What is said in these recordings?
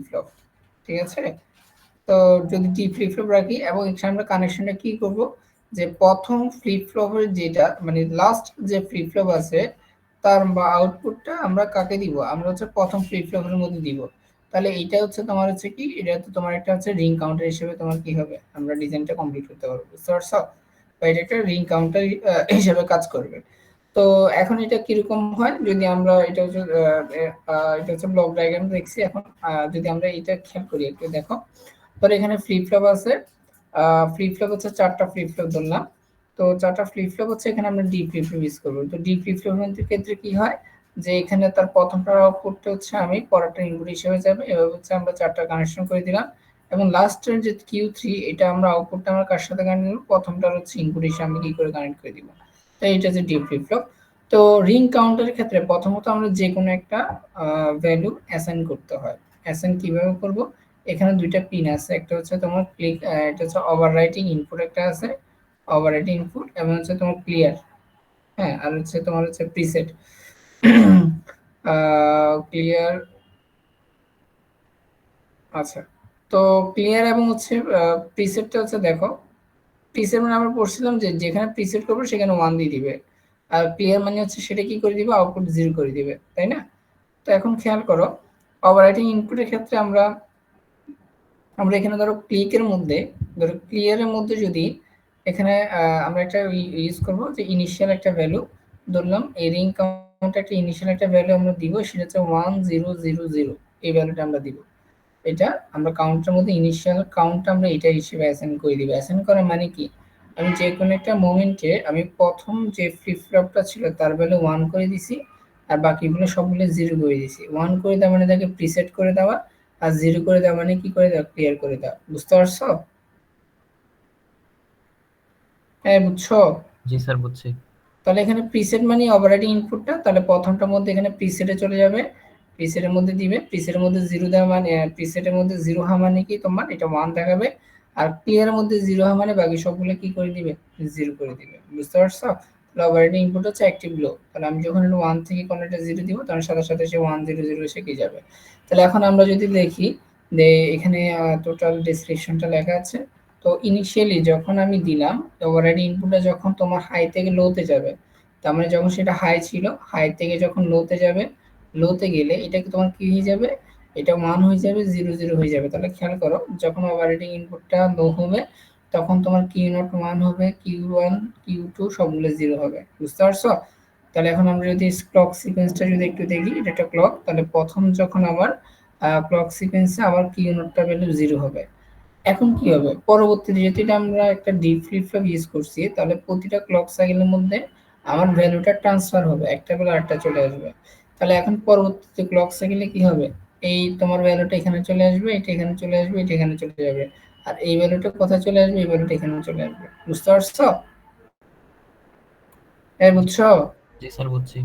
Flop, ঠিক আছে। তো যদি ডি ফ্লিপ ফ্লপ রাখি এবং এখানে আমরা কানেকশনটা কি করব, যে প্রথম ফ্লিপ ফ্লপের যেটা মানে লাস্ট যে ফ্লিপ ফ্লপ আছে তার আউটপুটটা আমরা কাকে দিব, আমরা হচ্ছে প্রথম ফ্লিপ ফ্লপের মধ্যে দিব। তাহলে এইটা হচ্ছে তোমার হচ্ছে কি, এটা তো তোমার একটা হচ্ছে রিং কাউন্টার হিসেবে তোমার কি হবে, আমরা ডিজাইনটা কমপ্লিট করতে পারবো, বুঝতে পারছো। বা এটা একটা রিং কাউন্টার হিসেবে কাজ করবে। তো এখন এটা কিরকম হয়, যদি আমরা এটা হচ্ছে এটা হচ্ছে ব্লক ডায়াগ্রাম দেখছি। এখন যদি আমরা এটা খেয়াল করি একটু দেখো, ধর এখানে ফ্লিপ ফ্লপ আছে, ফ্লিপ ফ্লপ হচ্ছে 4টা ফ্লিপ ফ্লপ ধরলাম। তো 4টা ফ্লিপ ফ্লপ হচ্ছে এখানে আমরা ডি ফ্লিপ ফ্লপ ইউজ করবো। তো ডি ফ্লিপ ফ্লপের ক্ষেত্রে কি হয়, যে এখানে তার প্রথমটার আউটপুটটা হচ্ছে আমি পরেরটা ইনপুট হিসেবে যাবে, এভাবে হচ্ছে আমরা 4টা কানেকশন করে দিলাম। এবং লাস্টের যে Q3 এটা আমরা আউটপুটটা আমরা কার সাথে কানেক্ট করব, প্রথমটার হচ্ছে ইনপুট হিসেবে আমি কি করে কানেক্ট করে দিব। তো এটা হচ্ছে ডি ফ্লিপ ফ্লপ। তো রিং কাউন্টারের ক্ষেত্রে প্রথমত আমরা যে কোনো একটা ভ্যালু অ্যাসাইন করতে হয়। অ্যাসাইন কিভাবে করব, এখানে দুইটা পিন আছে, একটা হচ্ছে তোমার ক্লিক, এটা হচ্ছে ওভাররাইটিং ইনপুট একটা আছে, ওভাররাইটিং ইনপুট, এবং হচ্ছে তোমার ক্লিয়ার, হ্যাঁ, আর হচ্ছে তোমার হচ্ছে প্রিসেট, ক্লিয়ার। আচ্ছা, তো ক্লিয়ার এবং হচ্ছে প্রিসেটটা হচ্ছে দেখো, প্রিসেট মানে আমরা পড়ছিলাম যে যেখানে প্রিসেট করবো সেখানে 1 দিয়ে দিবে, আর ক্লিয়ার মানে হচ্ছে সেটা কি করে দিবে, আউটপুট 0 করে দিবে, তাই না। তো এখন খেয়াল করো, ওভাররাইটিং ইনপুটের ক্ষেত্রে আমরা আমরা এখানে ধরো ক্লিকের মধ্যে, ধরো ক্লিয়ারের মধ্যে যদি এখানে আমরা একটা ইউজ করব যে ইনিশিয়াল একটা ভ্যালু ধরলাম, এই রিং কাউন্টে একটা ইনিশিয়াল একটা ভ্যালু আমরা দিব, সেটা হচ্ছে 1000, এই ভ্যালুটা আমরা দিব। এটা আমরা কাউন্টের মধ্যে ইনিশিয়াল কাউন্ট আমরা এটা হিসেবে অ্যাসাইন করে দিব। অ্যাসাইন করা মানে কি, আমি যে কোনো একটা মোমেন্টে আমি প্রথম যে ফ্লিপ ফ্লপটা ছিল তার ভ্যালু 1 করে দিছি, আর বাকিগুলো সবগুলো 0 করে দিছি। 1 করে দেওয়া মানে তাকে প্রিসেট করে দেওয়া, আর 0 করে দেওয়া মানে কি করে দেওয়া, ক্লিয়ার করে দেওয়া, বুঝতে পারছো। হ্যাঁ বুঝছো। জি স্যার, বুঝছি। তাহলে এখানে প্রিসেট মানে ওভাররাইডিং ইনপুটটা, তাহলে প্রথমটার মধ্যে এখানে প্রিসেটে চলে যাবে, প্রিসেটের মধ্যে দিবে, প্রিসেটের মধ্যে 0 দেওয়া মানে প্রিসেটের মধ্যে 0 হওয়া মানে কি তোমার এটা 1 দেখাবে, আর ক্লিয়ারের মধ্যে 0 হওয়া মানে বাকি সবগুলো কি করে দিবে, 0 করে দিবে, বুঝতে পারছো। তাহলে ওভাররাইডিং ইনপুট হচ্ছে অ্যাক্টিভ লো, তাহলে আমি যখন 1 থেকে কোনো একটা 0 দিব তখন সাথে সাথে সে 100 এসে কি যাবে। তাহলে এখন আমরা যদি দেখি যে এখানে টোটাল ডেসক্রিপশনটা লেখা আছে। তো ইনিশিয়ালি যখন আমি দিলাম ওভাররাইডিং ইনপুটটা যখন তোমার হাই থেকে লোতে যাবে, তার মানে যখন সেটা হাই ছিল, হাই থেকে যখন লোতে যাবে, লোতে গেলে এটা কি তোমার কি হয়ে যাবে, এটা 1 হয়ে যাবে, 0 হয়ে যাবে। তাহলে খেয়াল করো, যখন ওভাররাইডিং ইনপুটটা লো হবে তখন তোমার Q0 1 হবে, Q1 Q2 সবগুলো 0 হবে, বুঝতে পারছো। তাহলে এখন আমরা যদি ক্লক সিকোয়েন্সটা যদি একটু দেখি, এটা একটা ক্লক, তাহলে প্রথম যখন আবার ক্লক সিকোয়েন্সে আবার Q0টা ভ্যালু 0 হবে। এখন কি হবে, পরবর্তীতে যদি এটা আমরা একটা ডিপ ফ্লিপ ফ্লপ ইউজ করছি, তাহলে প্রতিটা ক্লক সাইকেলের মধ্যে আমার ভ্যালুটা ট্রান্সফার হবে, একটা করে আরেকটা চলে আসবে। তাহলে এখন পরবর্তীতে ক্লক সাইকেলে কি হবে, এই তোমার ভ্যালুটা এখানে চলে আসবে, এটা এখানে চলে আসবে, এটা এখানে চলে যাবে, আর এই ভ্যালুটা কোথায় চলে আসবে, এই ভ্যালুটা এখানে চলে আসবে, বুঝতে পারছো। হ্যাঁ জি বুঝছো। জি স্যার, বুঝছি।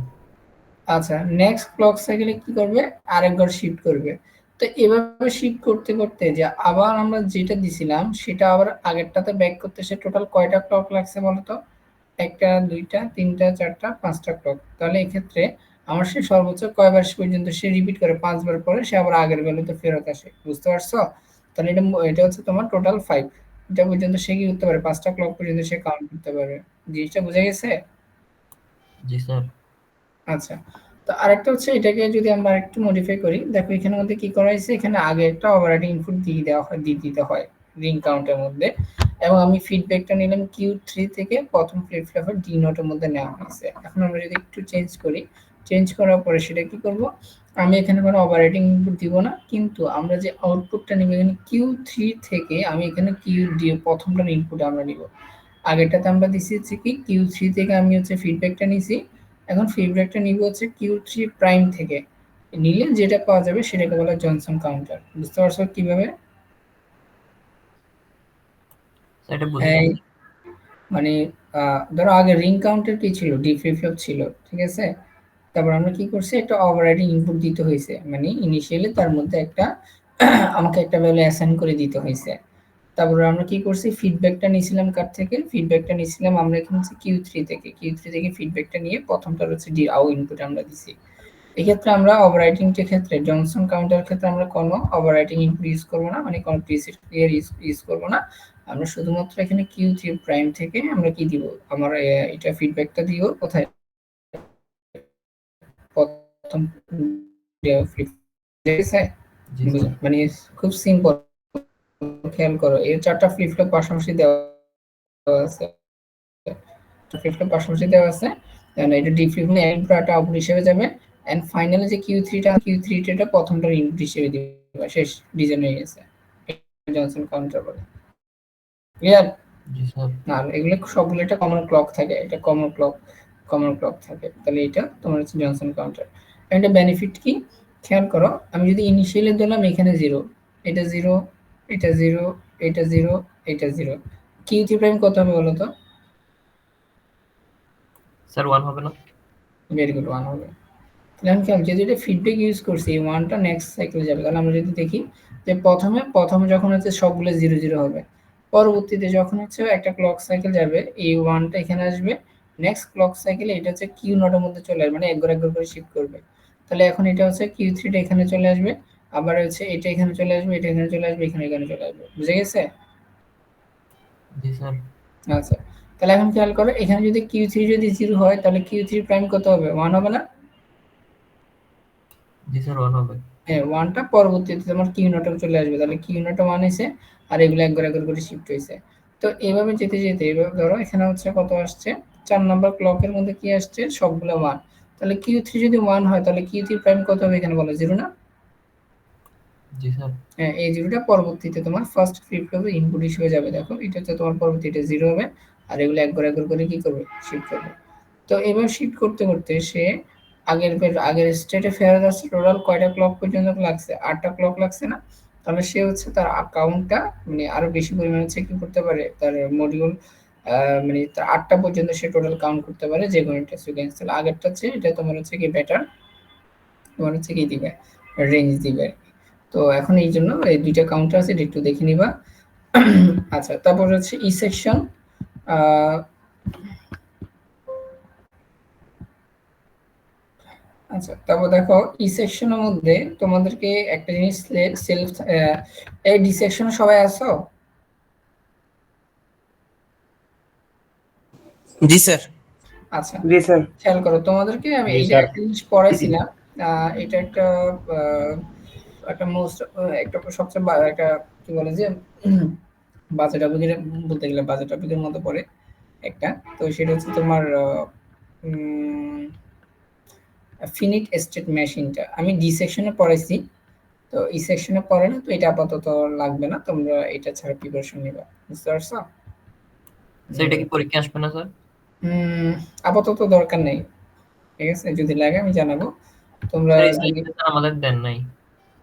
আচ্ছা, নেক্সট ক্লক সাইকেলে কি করবে, আরেকবার শিফট করবে। তো এভাবে শিফট করতে করতে যে আবার আমরা যেটা দিছিলাম সেটা আবার আগেরটাতে ব্যাক করতে সে টোটাল কয়টা ক্লক লাগছে বলতো, একটা, দুইটা, তিনটা, চারটা, পাঁচটা ক্লক। তাহলে এক্ষেত্রে আমার সে সর্বোচ্চ কয়বার পর্যন্ত সে রিপিট করে, 5 বার পরে সে আবার আগের ভ্যালুতে ফেরত আসে, বুঝতে পারছো। তাহলে এটা হচ্ছে তোমার টোটাল 5, এটা পর্যন্ত সে কি করতে পারে, 5টা ক্লক পর্যন্ত সে কাউন্ট করতে পারবে। জিনিসটা বোঝা গেছে। জি স্যার। আচ্ছা, তো আরেকটা হচ্ছে এটাকে যদি আমরা একটু মডিফাই করি, দেখো এখানের মধ্যে কি করা হয়েছে, এখানে আগে একটা ওভাররাইডিং ইনপুট দিয়ে দেওয়া হয়, দিয়ে দিতে হয় রিং কাউন্টের মধ্যে, এবং আমি ফিডব্যাকটা নিলাম Q3 থেকে প্রথম ফ্লিপ ফ্লপের ডি নোটের মধ্যে নেওয়া হয়েছে। এখন আমরা যদি একটু চেঞ্জ করি, চেঞ্জ করার পরে সেটা কি করব, আমি এখানে কোনো ওভাররাইডিং ইনপুট দিব না, কিন্তু আমরা যে আউটপুটটা নিব এখানে Q3 থেকে আমি এখানে কিউ দিয়ে প্রথমটার ইনপুট আমরা নিব। আগেরটাতে আমরা দিছি হচ্ছে কি Q3 থেকে আমি হচ্ছে ফিডব্যাকটা নিছি, এখন ফিডব্যাকটা নিব হচ্ছে Q3 প্রাইম থেকে, নিলে যেটা পাওয়া যাবে সেটাকে বলা জনসন কাউন্টার, বুঝতে পারছো কিভাবে। স্যার, এটা বুঝি নাই। এই মানে ধরো আগে রিং কাউন্টার কি ছিল, ডি ফ্লিপ ফ্লপ ছিল, ঠিক আছে। তারপর আমরা কি করছি, একটা ওভাররাইডিং ইনপুট দিতে হয়েছে, মানে ইনিশিয়ালি তার মধ্যে একটা আমাকে একটা ভ্যালু অ্যাসাইন করে দিতে হয়েছে। তারপরে আমরা কি করছি, ফিডব্যাকটা নিয়েছিলাম কার থেকে, ফিডব্যাকটা নিয়েছিলাম আমরা এখানে হচ্ছে Q3 থেকে, Q3 থেকে ফিডব্যাকটা নিয়ে প্রথমটা হচ্ছে ডি আউ ইনপুট আমরা দিছি। এক্ষেত্রে আমরা ওভাররাইটিং এর ক্ষেত্রে জনসন কাউন্টার ক্ষেত্রে আমরা কোনো ওভাররাইটিং ইনপুট ইউজ করব না, মানে কোনো প্রিসেট ক্লিয়ার ইউজ করব না। আমরা শুধুমাত্র এখানে Q3 প্রাইম থেকে আমরা কি দিব, আমার এটা ফিডব্যাকটা দিব কোথায়, প্রথম ফ্লিপ মানে খুব সিম্পল, খেয়াল করো এর 4টা ফ্লিপ ফ্লপ পাশাপাশি দেওয়া আছে, ফ্লিপ ফ্লপ পাশাপাশি দেওয়া আছে, মানে এটা ডি ফ্লিপ নিয়ে ইনপুটটা আউটপুট হিসেবে যাবে, এন্ড ফাইনালি যে Q3 টা প্রথমটার ইনপুট হিসেবে দিবে, শেষ, ডিজাইন হয়ে গেছে, জনসন কাউন্টার বলে। ক্লিয়ার? জি স্যার। না এগুলো সবগুলো একটা কমন ক্লক থাকে, এটা কমন ক্লক থাকে, তাহলে এটা তোমার হচ্ছে জনসন কাউন্টার। এটা বেনিফিট কি খেয়াল করো, আমি যদি ইনিশিয়ালি দিলাম এখানে 0, এটা 0, এটা 0, এটা 0, এটা 0, Q3 প্রাইম কত হবে বলো তো? স্যার 1 হবে না? ভেরি গুড, 1 হবে। তাহলে আমি যদি এটা ফিডব্যাক ইউজ করছি, এই 1টা নেক্সট সাইকেলে যাবে, তাহলে আমরা যদি দেখি যে প্রথমে যখন হচ্ছে সবগুলো 0 0 হবে, পরবর্তীতে যখন হচ্ছে একটা ক্লক সাইকেল যাবে এই 1টা এখানে আসবে, নেক্সট ক্লক সাইকেলে এটা হচ্ছে Q0 এর মধ্যে চলে আসবে, মানে একবার করে শিফট করবে। তাহলে এখন এটা হচ্ছে Q3 টা এখানে চলে আসবে, আবার হচ্ছে এটা এখানে চলে আসবে, এটা এখানে চলে আসবে, এখানে চলে আসবে, বুঝে গেছে? জি স্যার। আচ্ছা, তাহলে এখন খেয়াল করো এখানে যদি Q3 যদি 0 হয় তাহলে Q3 প্রাইম কত হবে, 1 হবে না? জি স্যার 1 হবে। হ্যাঁ, 1টা পরবর্তীতে তোমার Q0 চলে আসবে, তাহলে Q0 1 হইছে, আর এগুলো একবার করে শিফট হইছে। তো এভাবে যেতে এভাবে ধরো এখানে হচ্ছে কত আসছে, 4 নাম্বার ক্লকের মধ্যে কি আসছে, সবগুলো 1, তাহলে Q3 যদি 1 হয় তাহলে Q3 প্রাইম কত হবে এখানে বলো, 0 না? জি স্যার। হ্যাঁ, এই 0টা পরবর্তীতে তোমার ফার্স্ট ফ্লিপ ফ্লপে ইনপুট হিসেবে যাবে, দেখো এটা হচ্ছে তোমার পরবর্তীতে 0 হবে, আর এগুলো একবার করে কি করবে, শিফট করবে। তো এবার শিফট করতে সে আগের স্টেটে ফেরত আসছে, টোটাল কয়টা ক্লক পর্যন্ত লাগছে, 8টা ক্লক লাগছে না? তাহলে সে হচ্ছে তার অ্যাকাউন্টটা মানে আরো বেশি পরিমাণে হচ্ছে কি করতে পারে, তার মডিউল মানে তার 8টা পর্যন্ত সে টোটাল কাউন্ট করতে পারে যে কোনো একটা সিকোয়েন্স। তাহলে আগেরটা হচ্ছে এটা তোমার হচ্ছে কি বেটার, তোমার হচ্ছে কি দিবে, রেঞ্জ দিবে। তো এখন এই জন্য এই দুইটা কাউন্টার আছে, এটা একটু দেখে নিবা। আচ্ছা, তারপর হচ্ছে ই সেকশন। আচ্ছা, তারপর দেখো ই সেকশনের মধ্যে তোমাদেরকে একটা জিনিস সেলফ, এই ডি সেকশনে সবাই আছো? জি স্যার। আচ্ছা, জি স্যার। খেয়াল করো তোমাদেরকে আমি জি এইটা স্যার। একটা জিনিস পড়াইছিলাম, এটা একটা একটা মোস্ট একটা সবচেয়ে একটা কি বলে যে বাজেট টপিকের, বলতে গেলে বাজেট টপিকের মতো পড়ে একটা, তো সেটা হচ্ছে তোমার ফিনিট স্টেট মেশিনটা আমি ডি সেকশনে পড়াইছি, তো ই সেকশনে পড়ে না, তো এটা আপাতত লাগবে না, তোমরা এটা ছাড়া প্রিপারেশন নিবা, বুঝতে পারছো? স্যার এটা কি পরীক্ষা আসবে না স্যার? আপাতত দরকার নেই, ঠিক আছে, যদি লাগে আমি জানাবো। তোমরা স্যার এই যদি স্লাইডটা স্যার আমাদের দেন নাই।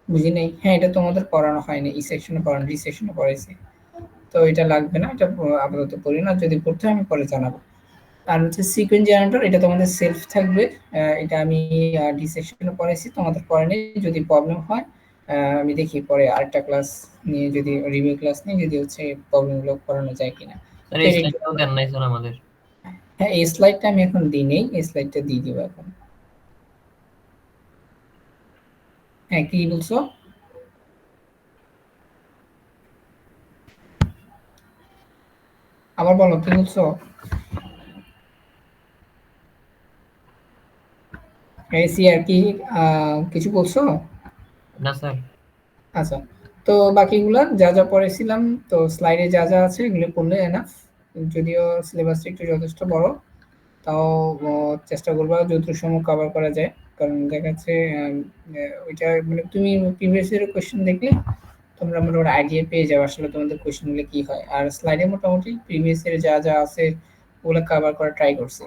বুঝি নেই, হ্যাঁ এটা তোমাদের পড়ানো হয়নি, ই সেকশনে পড়ানো, ডি সেকশনে পড়াইছি, তো এটা লাগবে না, এটা আপাতত পড়ি না, যদি পড়তে হয় আমি পরে জানাবো। আর হচ্ছে সিকোয়েন্স জেনারেটর, এটা তোমাদের সেলফ থাকবে, এটা আমি ডি সেকশনে পড়াইছি, তোমাদের পড়ানি, যদি প্রবলেম হয় আমি দেখি পরে আরেকটা ক্লাস নিয়ে, যদি রিভিউ ক্লাস নিয়ে যদি হচ্ছে প্রবলেমগুলো করানো যায় কিনা। স্যার এই স্লাইডটাও দেন নাই স্যার আমাদের। হ্যাঁ, এই স্লাইডটা আমি এখন দিই নেই, এই স্লাইডটা দিয়ে দিব এখন। হ্যাঁ, কি বলছো? আবার বলো, কি বলছো? এসি আর কি কিছু বলছো? না স্যার। আচ্ছা, তো বাকিগুলা যা যা পড়েছিলাম, তো স্লাইডে যা যা আছে এগুলো পড়লে এনাফ, যদিও সিলেবাসটা একটু যথেষ্ট বড়, তাও চেষ্টা করবা যতটুকু সময় কভার করা যায়, কারণ দেখা যাচ্ছে ওইটা মানে তুমি প্রিভিয়াস ইয়ারের কোয়েশ্চেন দেখলে তোমরা মোটামুটি আইডিয়া পেয়ে যাবে আসলে তোমাদের কোয়েশ্চেনগুলো কি হয়, আর স্লাইডে মোটামুটি প্রিভিয়াস ইয়ারে যা যা আছে ওগুলো কভার করা ট্রাই করছি।